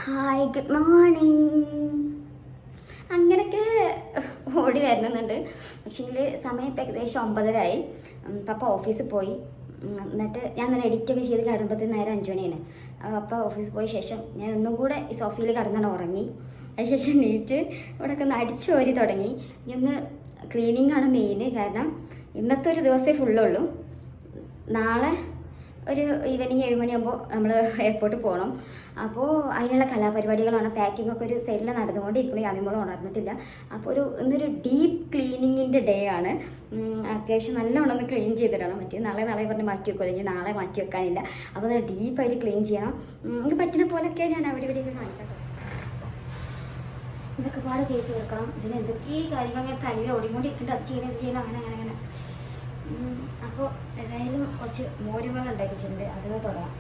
Hi good morning. അങ്ങനെയൊക്കെ ഓടി വരണമെന്നുണ്ട്. പക്ഷേങ്കിൽ സമയം ഇപ്പം ഏകദേശം 9:30 പപ്പ ഓഫീസിൽ പോയി. എന്നിട്ട് ഞാൻ നല്ല എഡിറ്റൊക്കെ ചെയ്ത് കിടന്നപ്പോഴത്തേന് നേരം 5 മണിയാണ്. പപ്പ ഓഫീസിൽ പോയ ശേഷം ഞാൻ ഒന്നും കൂടെ ഈ സോഫയിൽ കിടന്നാണ് ഉറങ്ങി. അതിനുശേഷം നീറ്റ് ഇവിടെയൊക്കെ ഒന്ന് അടിച്ചോരി തുടങ്ങി. ഇന്ന് ക്ലീനിങ് ആണ് മെയിൻ. കാരണം ഇന്നത്തെ ഒരു ദിവസമേ ഫുള്ളുള്ളൂ. നാളെ ഒരു ഈവനിങ് 7 മണിയാകുമ്പോൾ നമ്മൾ എയർപോർട്ടിൽ പോകണം. അപ്പോൾ അതിനുള്ള കലാപരിപാടികളാണ്. പാക്കിംഗ് ഒക്കെ ഒരു സൈഡിൽ നടന്നുകൊണ്ടിരിക്കണം. യാമിമോൾ ഉണർന്നിട്ടില്ല. അപ്പോൾ ഇന്നൊരു ഡീപ്പ് ക്ലീനിങ്ങിൻ്റെ ഡേ ആണ്. അത്യാവശ്യം നല്ലോണം ഒന്ന് ക്ലീൻ ചെയ്തിടണം. നാളെ പറഞ്ഞ് മാറ്റി വെക്കുമല്ലോ, അല്ലെങ്കിൽ നാളെ മാറ്റി വെക്കാനില്ല. അപ്പോൾ അത് ഡീപ്പായിട്ട് ക്ലീൻ ചെയ്യണം. എനിക്ക് പറ്റുന്ന പോലെയൊക്കെ ഞാൻ അവിടെ ഇവിടെയൊക്കെ കാണിക്കാം. ഇതൊക്കെ പാടെ ചെയ്ത് തീർക്കണം. ഇതിന് എന്തൊക്കെ കാര്യങ്ങൾ ഞാൻ തലയിൽ ഓടിക്കൊണ്ടിരിക്കേണ്ട, അത് ചെയ്യണം അങ്ങനെ. അപ്പോൾ ഏതായാലും കുറച്ച് മോരുവെള്ളം ഉണ്ടാക്കിയിട്ടുണ്ട്, അത് തുടങ്ങാം.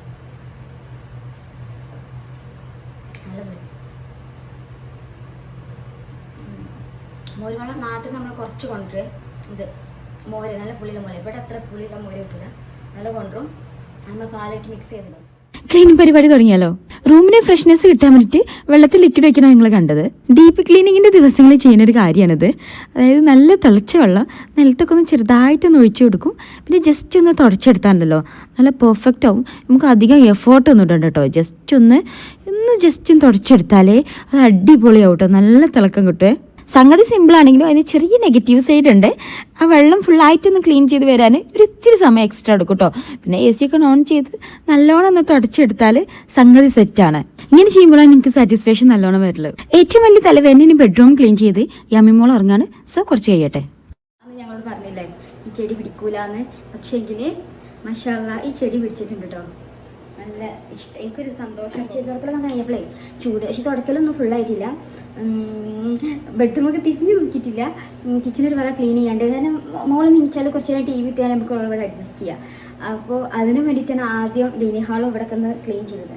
നല്ല പുളി മോരുവെള്ളം നാട്ടിൽ നമ്മൾ കുറച്ച് കൊണ്ടുവരും. ഇത് മോര് നല്ല പുളിയുള്ള മോര്. ഇവിടെ അത്ര പുളിയുള്ള മോര് കിട്ടില്ല. നല്ല കൊണ്ടുവരും. നമ്മൾ പാലിട്ട് മിക്സ് ചെയ്തിടും. ക്ലീനിങ് പരിപാടി തുടങ്ങിയാലോ? റൂമിന് ഫ്രഷ്നെസ് കിട്ടാൻ വേണ്ടിയിട്ട് വെള്ളത്തിൽ ലിക്വിഡ് വയ്ക്കണം നിങ്ങൾ കണ്ടത്. ഡീപ്പ് ക്ലീനിങ്ങിൻ്റെ ദിവസങ്ങളിൽ ചെയ്യുന്ന ഒരു കാര്യമാണിത്. അതായത് നല്ല തിളച്ച വെള്ളം നിലത്തൊക്കെ ഒന്ന് ചെറുതായിട്ടൊന്ന് ഒഴിച്ചു കൊടുക്കും. പിന്നെ ജസ്റ്റ് ഒന്ന് തുടച്ചെടുത്താണ്ടല്ലോ നല്ല പെർഫെക്റ്റ് ആവും. നമുക്ക് അധികം എഫേർട്ടൊന്നും ഇടണ്ട കേട്ടോ. ജസ്റ്റ് ഒന്ന് തുടച്ചെടുത്താലേ അത് അടിപൊളിയാവും കേട്ടോ. നല്ല തിളക്കം കിട്ടുമേ. സംഗതി സിമ്പിളാണെങ്കിലും അതിന് ചെറിയ നെഗറ്റീവ് സൈഡ് ഉണ്ട്. ആ വെള്ളം ഫുള്ളായിട്ടൊന്ന് ക്ലീൻ ചെയ്ത് വരാൻ ഒരു ഇത്തിരി സമയം എക്സ്ട്രാ എടുക്കും കേട്ടോ. പിന്നെ AC ഒക്കെ ഓൺ ചെയ്ത് നല്ലോണം ഒന്ന് തുടച്ചെടുത്താൽ സംഗതി സെറ്റാണ്. ഇങ്ങനെ ചെയ്യുമ്പോഴാണ് നിങ്ങൾക്ക് സാറ്റിസ്ഫാക്ഷൻ നല്ലോണം വരുള്ളത്. ഏറ്റവും വലിയ തലവേദന ഇനി ബെഡ്റൂം ക്ലീൻ ചെയ്ത് യാമിമോൾ ഇറങ്ങാണ്. സോ കുറച്ച് കഴിയട്ടെ. അന്ന് ഞങ്ങളോട് പറഞ്ഞില്ലേ ഈ ചെടി പിടിക്കൂലെന്ന്. പക്ഷേ എങ്കിൽ മാഷാ അല്ലാഹ് ഈ ചെടി പിടിച്ചിട്ടുണ്ട് കേട്ടോ. നല്ല ഇഷ്ടം. എനിക്കൊരു സന്തോഷം. തുടക്കലൊക്കെ കഴിഞ്ഞപ്പോഴേ ചൂട്. പക്ഷെ തുടക്കലൊന്നും ഫുള്ളായിട്ടില്ല. ബെഡ്റൂമൊക്കെ തിരിഞ്ഞു നോക്കിയിട്ടില്ല. കിച്ചണൊരു ഭാഗം ക്ലീൻ ചെയ്യാണ്ട്. കാരണം മോള് നീച്ചാൽ കുറച്ച് നേരം TV ഇട്ടാൽ നമുക്ക് ഇവിടെ അഡ്ജസ്റ്റ് ചെയ്യാം. അപ്പോൾ അതിന് വേണ്ടിയിട്ടാണ് ആദ്യം ഡൈനിങ് ഹാളും ഇവിടെ ഒന്ന് ക്ലീൻ ചെയ്തത്.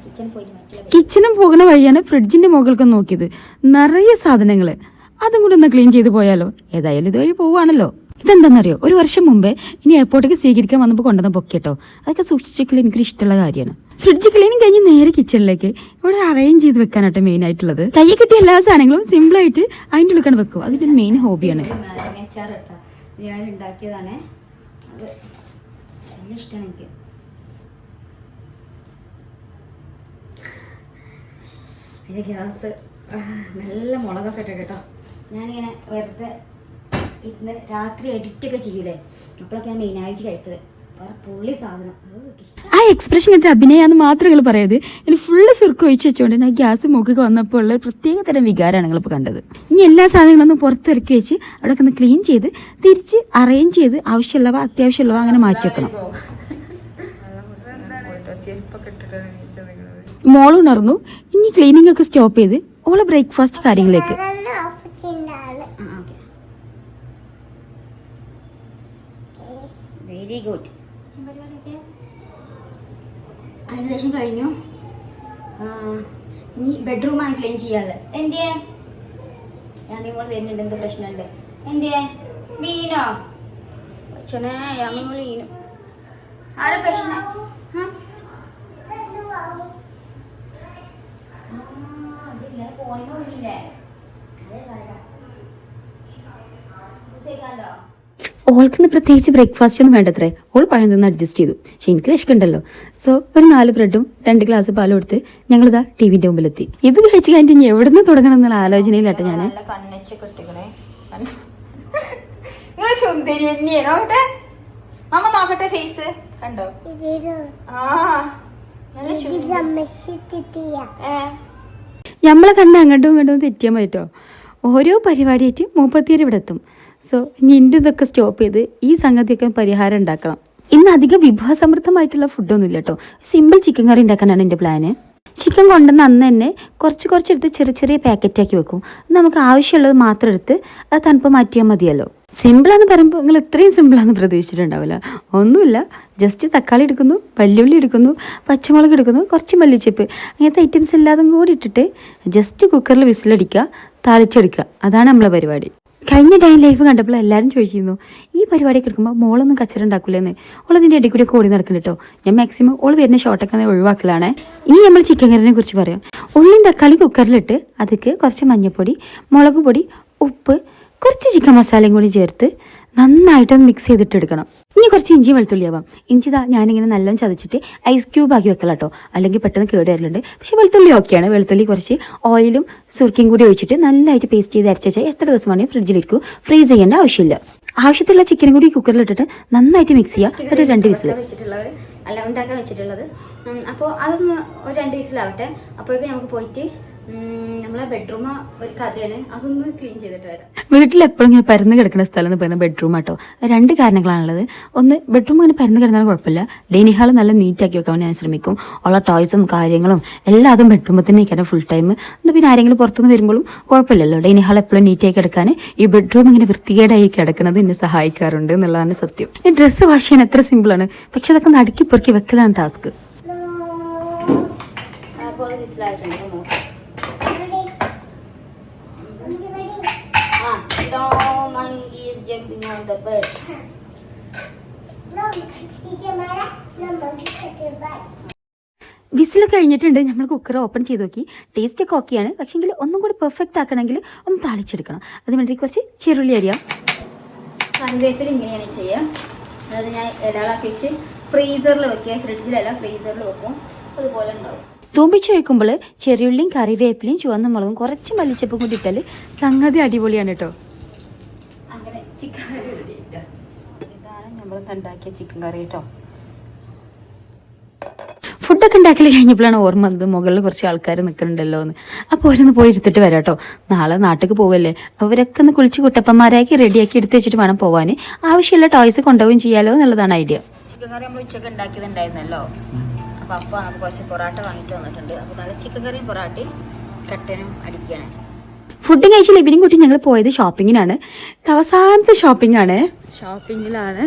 കിച്ചൺ പോയി കിച്ചണും പോകുന്ന വഴിയാണ് ഫ്രിഡ്ജിൻ്റെ മുകൾക്ക് നോക്കിയത്. നിറയെ സാധനങ്ങൾ. അതും കൂടെ ഒന്ന് ക്ലീൻ ചെയ്ത് പോയാലോ? ഏതായാലും ഇതുവഴി പോവുകയാണല്ലോ. ഇതെന്താണെന്നറിയോ? ഒരു വർഷം മുമ്പേ ഇനി എയർപോർട്ടിലേക്ക് സ്വീകരിക്കാൻ വന്നപ്പോൾ കൊണ്ടുവന്ന ബൊക്കേട്ടോ. അതൊക്കെ സൂക്ഷിച്ചെങ്കിൽ എനിക്കൊരു ഇഷ്ടമുള്ള കാര്യമാണ്. ഫ്രിഡ്ജ് ക്ലീനിങ് കഴിഞ്ഞ് നേരെ കിച്ചണിലേക്ക് ഇവിടെ അറേഞ്ച് ചെയ്ത് വെക്കാനാട്ടോ മെയിൻ ആയിട്ടുള്ളത്. കയ്യിൽ കിട്ടിയ എല്ലാ സാധനങ്ങളും സിമ്പിളായിട്ട് അതിൻ്റെ ഉള്ളിൽ വെക്കും. അതിൻ്റെ ഒരു മെയിൻ ഹോബിയാണ്. ഞാൻ ഉണ്ടാക്കിയതാണ്. അത് നല്ല ഇഷ്ടമാണ് എനിക്ക്. അതിൻ്റെ ഗ്യാസ് നല്ല മുളകൊക്കെ ഇട്ടിട്ട് കേട്ടോ. ഞാനിങ്ങനെ വെറുതെ ഇരുന്ന് രാത്രി എഡിറ്റൊക്കെ ചെയ്യൂലേ, അപ്പോഴൊക്കെ ഞാൻ മെയിനായിട്ട് കഴിച്ചത്. വേറെ പുള്ളി സാധനം ആ എക്സ്പ്രഷൻ കണ്ടിട്ട് അഭിനയാന്ന് മാത്രം നിങ്ങൾ പറയത്. ഇതിൽ ഫുള്ള് സുർക്ക് ഒഴിച്ച് വെച്ചുകൊണ്ട് ആ ഗ്യാസ് മുഖക്ക് വന്നപ്പോൾ ഉള്ള പ്രത്യേക തരം വികാരമാണ് നിങ്ങളിപ്പോൾ കണ്ടത്. ഇനി എല്ലാ സാധനങ്ങളൊന്നും പുറത്തിറക്കി വെച്ച് അവിടെയൊക്കെ ഒന്ന് ക്ലീൻ ചെയ്ത് തിരിച്ച് അറേഞ്ച് ചെയ്ത് ആവശ്യമുള്ളവ അത്യാവശ്യമുള്ളവ അങ്ങനെ മാറ്റി വെക്കണം. മോൾ ഉണർന്നു. ഇനി ക്ലീനിങ് ഒക്കെ സ്റ്റോപ്പ് ചെയ്ത് ഓളെ ബ്രേക്ക്ഫാസ്റ്റ് കാര്യങ്ങളിലേക്ക്. Very good. ഏകദേശം കഴിഞ്ഞു. ഇനി ബെഡ്റൂമാണ് ക്ലീൻ ചെയ്യാനുള്ളത്. എന്തിയെ യാമിമോൾ വരുന്നുണ്ട്. എന്ത് പ്രശ്നമുണ്ട്? എന്തിയെ മീനോ? കൊച്ചനെ യാമിമോൾ ഈനും ആരെ പ്രശ്നം? അതില്ല പോണിന് ഉള്ളില്ലേ കണ്ടോ? ഓൾക്കിന്ന് പ്രത്യേകിച്ച് ബ്രേക്ക്ഫാസ്റ്റ് ഒന്നും വേണ്ടത്രേ. ഓൾ പഴം നിന്ന് അഡ്ജസ്റ്റ് ചെയ്തു. പക്ഷെ എനിക്ക് വിശക്കുണ്ടല്ലോ. സോ ഒരു 4 ബ്രെഡും 2 ഗ്ലാസ് പാലും എടുത്ത് ഞങ്ങളിതാ TVൻ്റെ മുമ്പിലെത്തി. ഇത് കഴിച്ച് കഴിഞ്ഞിട്ട് ഇനി എവിടെ നിന്ന് തുടങ്ങണം എന്നുള്ള ആലോചനയിലാട്ടെ ഞാൻ. നമ്മളെ കണ്ണ് അങ്ങോട്ടും ഇങ്ങോട്ടും തെറ്റിയാൻ പറ്റോ? ഓരോ പരിപാടിയായിട്ട് 30 ഇവിടെ എത്തും. സോ ഇനി എൻ്റെ ഇതൊക്കെ സ്റ്റോപ്പ് ചെയ്ത് ഈ സംഗതിയൊക്കെ പരിഹാരം ഉണ്ടാക്കണം. ഇന്ന് അധികം വിഭവസമൃദ്ധമായിട്ടുള്ള ഫുഡൊന്നും ഇല്ല കേട്ടോ. സിമ്പിൾ ചിക്കൻ കറി ഉണ്ടാക്കാനാണ് എൻ്റെ പ്ലാന്. ചിക്കൻ കൊണ്ടുവന്ന് അന്ന് തന്നെ കുറച്ചെടുത്ത് ചെറിയ പാക്കറ്റാക്കി വെക്കും. നമുക്ക് ആവശ്യമുള്ളത് മാത്രം എടുത്ത് അത് തണുപ്പ് മാറ്റിയാൽ മതിയല്ലോ. സിമ്പിളാന്ന് പറയുമ്പോൾ നിങ്ങൾ ഇത്രയും സിമ്പിളാന്ന് പ്രതീക്ഷിച്ചിട്ടുണ്ടാവില്ല. ഒന്നുമില്ല. ജസ്റ്റ് തക്കാളി എടുക്കുന്നു, വല്യുള്ളി എടുക്കുന്നു, പച്ചമുളക് എടുക്കുന്നു, കുറച്ച് മല്ലിച്ചപ്പ്, അങ്ങനത്തെ ഐറ്റംസ് എല്ലാതും കൂടി ഇട്ടിട്ട് ജസ്റ്റ് കുക്കറിൽ വിസിലടിക്കുക, താളിച്ചെടുക്കുക. അതാണ് നമ്മളെ പരിപാടി. കഴിഞ്ഞ ഡേ ലൈഫ് കണ്ടപ്പോൾ എല്ലാവരും ചോദിച്ചിരുന്നു ഈ പരിപാടിയൊക്കെ എടുക്കുമ്പോൾ മോളൊന്നും കച്ചറ ഉണ്ടാക്കില്ലെന്ന്. ഓളതിൻ്റെ ഇടയിൽ കൂടി ഓടി നടക്കുന്നുണ്ട് കേട്ടോ. ഞാൻ മാക്സിമം ഓൾ വരുന്ന ഷോട്ടൊക്കെ ഒഴിവാക്കലാണ്. ഇനി നമ്മൾ ചിക്കൻ കറിനെ കുറിച്ച് പറയാം. ഉള്ളിയും തക്കാളി കുക്കറിലിട്ട് അതിക്ക് കുറച്ച് മഞ്ഞൾപ്പൊടി, മുളക് പൊടി, ഉപ്പ്, കുറച്ച് ചിക്കൻ മസാലയും കൂടി ചേർത്ത് നന്നായിട്ടൊന്ന് മിക്സ് ചെയ്തിട്ട് എടുക്കണം. ഇനി കുറച്ച് ഇഞ്ചി വെളുത്തുള്ളി ആവാം. ഇഞ്ചി ഞാനിങ്ങനെ നല്ലോണം ചതച്ചിട്ട് ഐസ് ക്യൂബ് ആക്കി വെക്കണം കേട്ടോ, അല്ലെങ്കിൽ പെട്ടെന്ന് കേട് വരലുണ്ട്. പക്ഷേ വെളുത്തുള്ളി ഓക്കെയാണ്. വെളുത്തുള്ളി കുറച്ച് ഓയിലും സുർക്കയും കൂടി ഒഴിച്ചിട്ട് നല്ലതായിട്ട് പേസ്റ്റ് ചെയ്ത് അരച്ച് വെച്ചാൽ എത്ര ദിവസം വേണമെങ്കിൽ ഫ്രിഡ്ജിലിരിക്കും. ഫ്രീസ് ചെയ്യേണ്ട ആവശ്യമില്ല. ആവശ്യത്തിലുള്ള ചിക്കനും കൂടി കുക്കറിലിട്ടിട്ട് നന്നായിട്ട് മിക്സ് ചെയ്യുക. ഒരു 2 വിസിൽ വെച്ചിട്ടുള്ളത് അല്ല ഉണ്ടാക്കാൻ വെച്ചിട്ടുള്ളത്. അപ്പോൾ അതൊന്ന് ഒരു 2 വിസിലാവട്ടെ. അപ്പോഴേക്കും നമുക്ക് പോയിട്ട് നമ്മളെ ബെഡ്റൂം ഒരു കഥയാണ്, അതൊന്ന് ക്ലീൻ ചെയ്തിട്ട് വരാം. വീട്ടിൽ എപ്പോഴും ഇങ്ങനെ പരന്ന് കിടക്കുന്ന സ്ഥലം എന്ന് പറയുന്നത് ബെഡ്റൂം ആട്ടോ. 2 കാരണങ്ങളാണുള്ളത്. ഒന്ന്, ബെഡ്റൂം അങ്ങനെ പരന്ന് കിടന്നാലും കുഴപ്പമില്ല, ഡൈനിങ് ഹാൾ നല്ല നീറ്റാക്കി വെക്കാൻ ഞാൻ ശ്രമിക്കും. ഉള്ള ടോയ്സും കാര്യങ്ങളും എല്ലാം അതും ബെഡ്റൂമിൽ തന്നെ ഇരിക്കണം ഫുൾ ടൈം. എന്നാൽ പിന്നെ ആരെങ്കിലും പുറത്തുനിന്ന് വരുമ്പോഴും കുഴപ്പമില്ലല്ലോ. ഡൈനിങ് ഹാൾ എപ്പോഴും നീറ്റായി കിടക്കാൻ ഈ ബെഡ്റൂം ഇങ്ങനെ വൃത്തികേടായി കിടക്കുന്നത് എന്നെ സഹായിക്കാറുണ്ട് എന്നുള്ളതാണ് സത്യം. ഈ ഡ്രസ്സ് വാഷ് ചെയ്യാൻ എത്ര സിമ്പിളാണ്, പക്ഷെ അതൊക്കെ നടുക്കി പെറുക്കി വെക്കലാണ് ടാസ്ക്. അപ്പോൾ അത് വിസിലായിട്ടുണ്ട്. No monkeys jumping on the bed. Whistle കഴിഞ്ഞിട്ടുണ്ട്. നമ്മൾ കുക്കർ ഓപ്പൺ ചെയ്ത് നോക്കി. ടേസ്റ്റ് ഒക്കെ ഓക്കെയാണ്. പക്ഷേങ്കിൽ ഒന്നും കൂടി പെർഫെക്റ്റ് ആക്കണമെങ്കിൽ ഒന്ന് താളിച്ചെടുക്കണം. അതിന് വേണ്ടി കുറച്ച് ചെറുള്ളി അരിയാം. കറിവേപ്പില ഇങ്ങനെയാണ് ചെയ്യുക. അതായത് ഞാൻ ഇലകളാക്കി വെച്ച് ഫ്രീസറിൽ വെക്കുക. ഫ്രിഡ്ജിലല്ല, ഫ്രീസറിൽ വെക്കും. അതുപോലെ ഉണ്ടാവും. തൂമ്പിച്ച് വയ്ക്കുമ്പോൾ ചെറിയുള്ളിയും കറിവേപ്പിലയും ചുവന്ന മുളകും കുറച്ച് മല്ലിച്ചപ്പും കൂടി ഇട്ടാൽ സംഗതി അടിപൊളിയാണ് കേട്ടോ. അങ്ങനെ ചിക്കൻ കറി റെഡി. ഇതാണ് നമ്മൾ ഉണ്ടാക്കിയ ചിക്കൻ കറി കേട്ടോ. ഫുഡൊക്കെ ഉണ്ടാക്കൽ കഴിഞ്ഞപ്പോഴാണ് ഓർമ്മ വന്നത് മുകളിൽ കുറച്ച് ആൾക്കാർ നിൽക്കുന്നുണ്ടല്ലോ എന്ന്. അപ്പോൾ ഓരോന്ന് പോയി എടുത്തിട്ട് വരാം കേട്ടോ. നാളെ നാട്ടിലേക്ക് പോവല്ലേ, അവരൊക്കെ ഒന്ന് കുളിച്ച് കുട്ടപ്പന്മാരാക്കി റെഡിയാക്കി എടുത്ത് വെച്ചിട്ട് വേണം പോവാൻ. ആവശ്യമുള്ള ടോയ്സ് കൊണ്ടുപോവുകയും ചെയ്യാലോ എന്നുള്ളതാണ് ഐഡിയ. ചിക്കൻ കറി നമ്മൾ ഉച്ചയ്ക്ക് ഉണ്ടാക്കിയതുണ്ടായിരുന്നല്ലോ. അപ്പോൾ നമുക്ക് കുറച്ച് പൊറാട്ട വാങ്ങിയിട്ട് വന്നിട്ടുണ്ട്. അപ്പോൾ നല്ല ചിക്കൻ കറിയും പൊറാട്ടയും കട്ടനും അടിക്കുകയാണ്. ഫുഡ് കഴിച്ച് ലിബിനും കൂട്ടി ഞങ്ങൾ പോയത് ഷോപ്പിങ്ങിനാണ്. അവസാനത്തെ ഷോപ്പിംഗാണ്. ഷോപ്പിങ്ങിലാണ്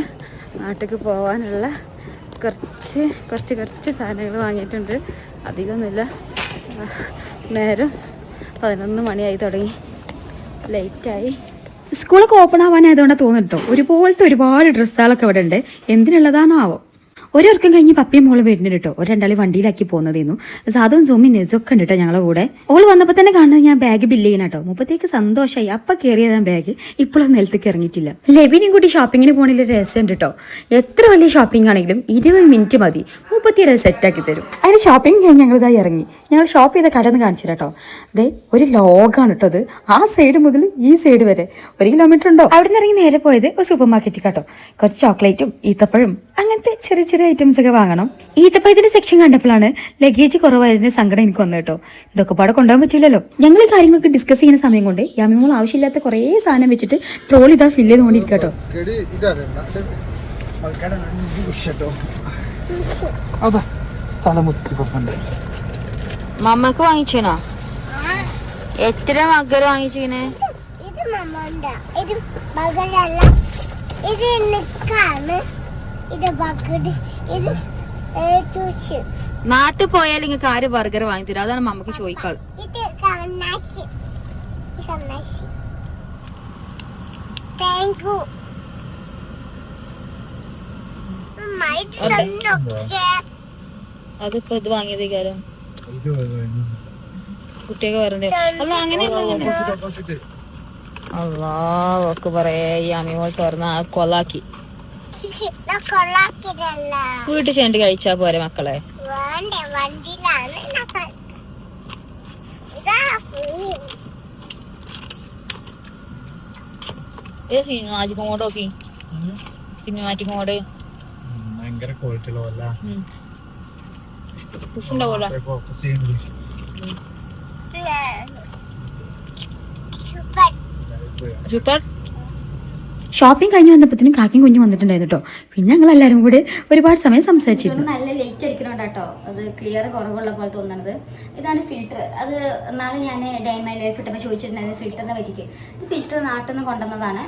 നാട്ടിലേക്ക് പോകാനുള്ള കുറച്ച് സാധനങ്ങൾ വാങ്ങിയിട്ടുണ്ട്. അധികമൊന്നുമില്ല. നേരം 11 മണിയായി തുടങ്ങി, ലേറ്റായി. സ്കൂളൊക്കെ ഓപ്പൺ ആവാനായതുകൊണ്ടാണ് തോന്നുന്നു കേട്ടോ. ഒരുപാട് ഡ്രസ്സുകളൊക്കെ ഇവിടെ ഉണ്ട്. എന്തിനുള്ളതാണോ ആവോ. ഒരൊർക്കം കഴിഞ്ഞ് പപ്പിയും മോള് വരുന്നുണ്ട് കേട്ടോ. ഒരു 2 വണ്ടിയിലാക്കി പോകുന്നതായിരുന്നു. സാധുവും സോമി നെസൊക്കെ ഉണ്ട് കേട്ടോ ഞങ്ങളെ കൂടെ. ഓള് വന്നപ്പോൾ തന്നെ കാണുന്നത് ഞാൻ ബാഗ് ബില്ല് ചെയ്യണം കേട്ടോ. മുപ്പത്തേക്ക് സന്തോഷമായി. അപ്പം കയറിയ ഞാൻ ബാഗ് ഇപ്പോഴും നിലത്തേക്ക് ഇറങ്ങിയിട്ടില്ല. ലെബിനും കൂടി ഷോപ്പിങ്ങിന് പോകണില്ല രസമുണ്ട് കേട്ടോ. എത്ര വലിയ ഷോപ്പിംഗ് ആണെങ്കിലും 20 മിനിറ്റ് മതി, 30 സെറ്റാക്കി തരും. അതിന് ഷോപ്പിംഗ് കഴിഞ്ഞ് ഞങ്ങളിതായി ഇറങ്ങി. ഞങ്ങൾ ഷോപ്പ് ചെയ്ത കട ഒന്ന് കാണിച്ചു കേട്ടോ. അതെ, ഒരു ലോഗാണ് കേട്ടോ അത്. ആ സൈഡ് മുതൽ ഈ സൈഡ് വരെ 1 കിലോമീറ്റർ ഉണ്ടോ. അവിടെ നിന്ന് ഇറങ്ങി നേരെ പോയത് ഒരു സൂപ്പർ മാർക്കറ്റിൽ കേട്ടോ. കുറച്ച് ചോക്ലേറ്റും ഈത്തപ്പഴം അങ്ങനത്തെ ചെറിയ ചെറിയ ഐറ്റംസ് ഒക്കെ വാങ്ങണം. ഈത്തപ്പഴത്തിന്റെ സെക്ഷൻ കണ്ടപ്പോഴാണ് ലഗേജ് കുറവായതിന്റെ സങ്കടം എനിക്ക് വന്നു കേട്ടോ. ഇതൊക്കെ പാടെ കൊണ്ടുപോകാൻ പറ്റില്ലല്ലോ. ഞങ്ങൾ ഈ കാര്യങ്ങളൊക്കെ ഡിസ്കസ് ചെയ്യുന്ന സമയം കൊണ്ട് യാമിമോൾ ആവശ്യമില്ലാത്ത കുറേ സാധനം വെച്ചിട്ട് ട്രോൾ ഇതാ ഫില്ല് ചെയ്തുകൊണ്ടിരിക്കട്ടോ. മമ്മക്ക് വാങ്ങിച്ചോ? എത്ര മകർ വാങ്ങിച്ചേ? നാട്ടിൽ പോയാൽ നിങ്ങൾക്ക് ആര് ബർഗർ വാങ്ങി തരും? അതാണ് മമ്മക്ക് ചോദിക്കാള്. അതിപ്പോ ഇത് വാങ്ങിയത് കാര്യം കുട്ടിയൊക്കെ വരുന്നത് അല്ല അങ്ങനെ അള്ളാഹ് പറയാ. ഈ അമ്മിമോൾ തുറന്ന കൊലാക്കി വീട്ടിൽ ചെണ്ടി കഴിച്ചാ പോരെ മക്കളെ. സിനിമാറ്റിക് മോഡ് നോക്കി. സിനിമാറ്റിക് മോഡ് ഭയങ്കര ക്വാളിറ്റി ഉണ്ടാവൂല. സൂപ്പർ. ഷോപ്പിംഗ് കഴിഞ്ഞ് വന്നപ്പോഴത്തേനും കാക്കും കുഞ്ഞും വന്നിട്ടുണ്ടായിരുന്നു കേട്ടോ. പിന്നെ ഞങ്ങൾ എല്ലാവരും കൂടെ ഒരുപാട് സമയം സംസാരിച്ചിരുന്നു. നല്ല ലേറ്റ് അടിക്കണോണ്ട് കേട്ടോ അത് ക്ലിയർ കുറവുള്ള പോലെ തോന്നുന്നത്. ഇതാണ് ഫിൽറ്റർ. അത് നാളെ ഞാൻ ഡേ മൈ ലൈഫ് ഇട്ടപ്പോൾ ചോദിച്ചിട്ടുണ്ടായിരുന്നു ഫിൽറ്ററിനെ പറ്റിയിട്ട്. ഇത് ഫിൽറ്റർ നാട്ടിൽ നിന്ന് കൊണ്ടുവന്നതാണ്.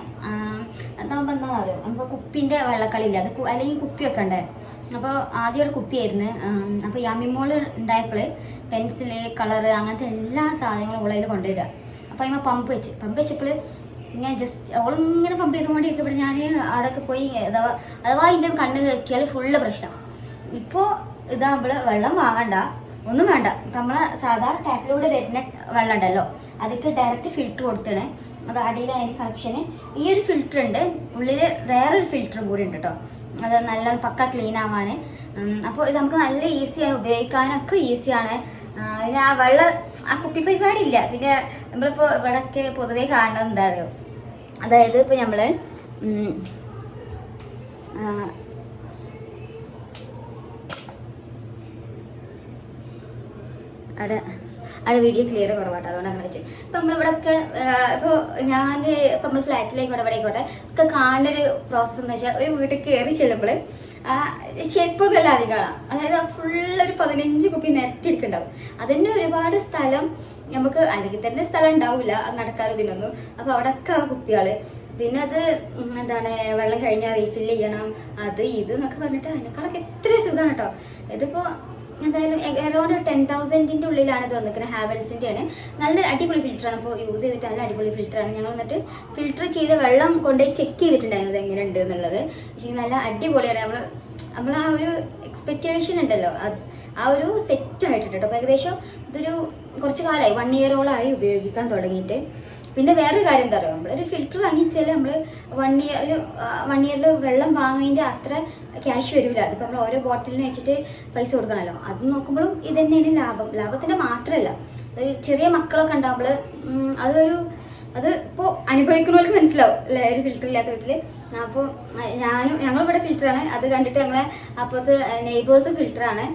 എന്താകുമ്പോൾ എന്താ പറയുക, നമുക്ക് കുപ്പിൻ്റെ വെള്ളക്കളില്ല, അത് അല്ലെങ്കിൽ കുപ്പിയൊക്കെ ഉണ്ട്. അപ്പോൾ ആദ്യം ഒരു കുപ്പിയായിരുന്നു. അപ്പോൾ യാമിമോൾ ഉണ്ടായപ്പോൾ പെൻസില് കളറ് അങ്ങനത്തെ എല്ലാ സാധനങ്ങളും ഉള്ളതിൽ കൊണ്ടുപോയിടുക. അപ്പോൾ അതിമ്മ പമ്പ് വെച്ചപ്പോൾ ഇങ്ങനെ ജസ്റ്റ് അവളിങ്ങനെ പമ്പ് ചെയ്തുകൊണ്ടിരിക്കുമ്പോൾ ഞാൻ അവിടെയൊക്കെ പോയി അഥവാ ഇതിൻ്റെ കണ്ണ് കയറ്റിയാൽ ഫുള്ള് പ്രശ്നം. ഇപ്പോൾ ഇതാകുമ്പോൾ വെള്ളം വാങ്ങണ്ട, ഒന്നും വേണ്ട. നമ്മളെ സാധാ ടാപ്പിലൂടെ വരുന്ന വെള്ളം ഉണ്ടല്ലോ, അതൊക്കെ ഡയറക്റ്റ് ഫിൽറ്റർ കൊടുത്തണേ. അത് അടിയിൽ അതിന് കണക്ഷന് ഈ ഒരു ഫിൽറ്റർ ഉണ്ട്, ഉള്ളിൽ വേറൊരു ഫിൽറ്ററും കൂടി ഉണ്ട് കേട്ടോ. അത് നല്ലോണം പക്ക ക്ലീൻ ആവാൻ. അപ്പോൾ ഇത് നമുക്ക് നല്ല ഈസിയാണ്, ഉപയോഗിക്കാനൊക്കെ ഈസിയാണ്. പിന്നെ ആ വെള്ളം ആ കുപ്പി പരിപാടിയില്ല. പിന്നെ നമ്മളിപ്പോൾ ഇവിടെയൊക്കെ പൊതുവേ കാണുന്നത് എന്താ അറിയോ, അതായത് ഇപ്പോൾ നമ്മൾ അവിടെ വീഡിയോ ക്ലിയർ കുറവാട്ടോ, അതുകൊണ്ട് അങ്ങനെ വെച്ച്. ഇപ്പം നമ്മളിവിടെയൊക്കെ ഇപ്പോൾ ഞാൻ ഇപ്പം നമ്മൾ ഫ്ലാറ്റിലേക്ക് ഇവിടെ ആയിക്കോട്ടെ ഒക്കെ കാണുന്നൊരു പ്രോസസ്സ് എന്ന് വെച്ചാൽ ഒരു വീട്ടിൽ കയറി ചെല്ലുമ്പോൾ ചെരുപ്പൊന്നുമല്ല ആദ്യം കാണാം. അതായത് ഫുള്ളൊരു 15 കുപ്പി നിരത്തിയിരിക്കുന്നുണ്ടാവും. അതിന് ഒരുപാട് സ്ഥലം നമുക്ക് അല്ലെങ്കിൽ തന്നെ സ്ഥലം ഉണ്ടാവില്ല അത് നടക്കാതെ ഇതിനൊന്നും. അപ്പോൾ അവിടെയൊക്കെ ആ കുപ്പികൾ, പിന്നെ അത് എന്താണ് വെള്ളം കഴിഞ്ഞാൽ റീഫില്ല് ചെയ്യണം, അത് ഇത് എന്നൊക്കെ പറഞ്ഞിട്ട് അതിനേക്കാളൊക്കെ എത്ര സുഖമാണ് കേട്ടോ. ഇതിപ്പോൾ എന്തായാലും അറൗണ്ട് 10,000 ഉള്ളിലാണ് ഇത് വന്നിരിക്കുന്നത്. ഹാവൽസിൻ്റെ ആണ്, നല്ല അടിപൊളി ഫിൽറ്ററാണ്. ഇപ്പോൾ യൂസ് ചെയ്തിട്ട് നല്ല അടിപൊളി ഫിൽറ്ററാണ്. ഞങ്ങൾ എന്നിട്ട് ഫിൽറ്റർ ചെയ്ത വെള്ളം കൊണ്ടുപോയി ചെക്ക് ചെയ്തിട്ടുണ്ടായിരുന്നത് എങ്ങനെയുണ്ട് എന്നുള്ളത്. പക്ഷേ നല്ല അടിപൊളിയാണ്. നമ്മൾ ആ ഒരു എക്സ്പെക്റ്റേഷൻ ഉണ്ടല്ലോ, ആ ഒരു സെറ്റ് ആയിട്ടുണ്ട് കേട്ടോ. അപ്പോൾ ഏകദേശം ഇതൊരു കുറച്ച് കാലമായി, 1 ഇയറോളമായി ഉപയോഗിക്കാൻ തുടങ്ങിയിട്ട്. പിന്നെ വേറൊരു കാര്യം എന്താ പറയുക, നമ്മളൊരു ഫിൽറ്റർ വാങ്ങിച്ചാൽ നമ്മൾ 1 ഇയറിൽ വെള്ളം വാങ്ങുന്നതിൻ്റെ അത്ര ക്യാഷ് വരില്ല. അതിപ്പോൾ നമ്മൾ ഓരോ ബോട്ടിലിന് വെച്ചിട്ട് പൈസ കൊടുക്കണമല്ലോ. അത് നോക്കുമ്പോഴും ഇത് തന്നെയാണ് ലാഭം. ലാഭത്തിൻ്റെ മാത്രമല്ല, ചെറിയ മക്കളൊക്കെ ഉണ്ടാകുമ്പോൾ അത് ഇപ്പോൾ അനുഭവിക്കുന്നവർക്ക് മനസ്സിലാവും അല്ലേ, ഒരു ഫിൽറ്റർ ഇല്ലാത്ത വീട്ടിൽ. അപ്പോൾ ഞങ്ങളിവിടെ ഫിൽറ്ററാണ്, അത് കണ്ടിട്ട് ഞങ്ങളെ അപ്പുറത്ത് നെയ്ബേഴ്സ് ഫിൽറ്ററാണ്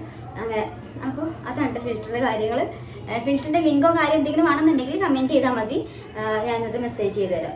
അങ്ങനെ. അപ്പോൾ അതാണ് ഫിൽറ്ററിൻ്റെ കാര്യങ്ങൾ. ഫിൽറ്ററിൻ്റെ ലിങ്കോ കാര്യം എന്തെങ്കിലും ആണെന്നുണ്ടെങ്കിൽ കമൻറ്റ് ചെയ്താൽ മതി, ഞാനത് മെസ്സേജ് ചെയ്ത് തരാം.